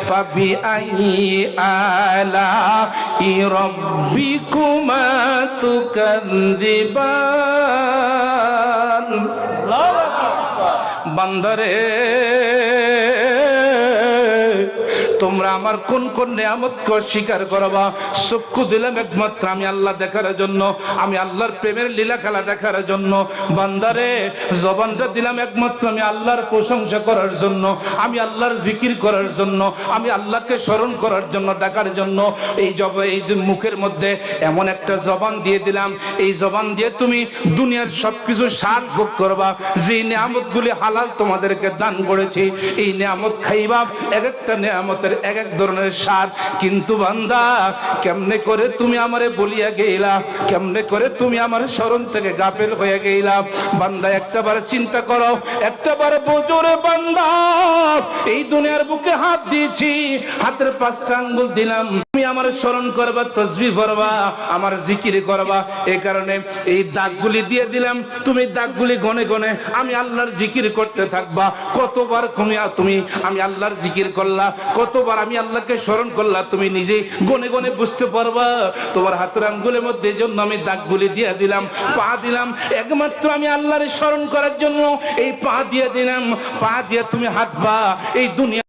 فبأي آلاء ربكما تكذبان বান্দারে তোমরা আমার কোন কোন নিয়ামতকে অস্বীকার করবা? চক্ষু দিলাম একমাত্র আমি আল্লাহ দেখার জন্য, আমি আল্লাহর প্রেমের লীলা খেলা দেখার জন্য। বান্দারে জবানটা দিলাম একমাত্র আমি আল্লাহর প্রশংসা করার জন্য, আমি আল্লাহর জিকির করার জন্য, আমি আল্লাহকে স্মরণ করার জন্য, ডাকার জন্য। এই যে মুখের মধ্যে এমন একটা জবান দিয়ে দিলাম, এই জবান দিয়ে তুমি দুনিয়ার সবকিছু স্বাদ ভোগ করবা। যে নিয়ামতগুলি হালাল তোমাদেরকে দান করেছি, এই নিয়ামত খাইবা। এক একটা নিয়ামতের এক এক ধরনের স্বাদ। কিন্তু বান্দা কেমনে করে তুমি আমারে বলিয়া গেলা, কেমনে করে তুমি আমার স্মরণ থেকে গাফেল হয়ে গেলা? বান্দা একটাবার চিন্তা করো, একটাবার বোঝো রে বান্দা, এই দুনিয়ার বুকে হাত দিয়েছি, হাতের 5টা আঙ্গুল দিলাম, তুমি আমার স্মরণ করবা, তাসবিহ করবা, আমার জিকির করবা। এই কারণে এই দাগগুলি দিয়ে দিলাম, তুমি দাগগুলি গনে গনে আমি আল্লাহর জিকির করতে থাকবা। কতবার তুমি আমি আল্লাহর জিকির করলা, কতবার আমি আল্লাহকে স্মরণ করলা, তুমি নিজেই গনে গনে বুঝতে পারবা। তোমার হাতের আঙ্গুলের মধ্যে এই জন্য আমি দাগগুলি দিয়ে দিলাম, পা দিলাম একমাত্র আমি আল্লাহর স্মরণ করার জন্য। এই পা দিয়ে দিলাম, পা দিয়ে তুমি হাঁটবা। এই দুনিয়া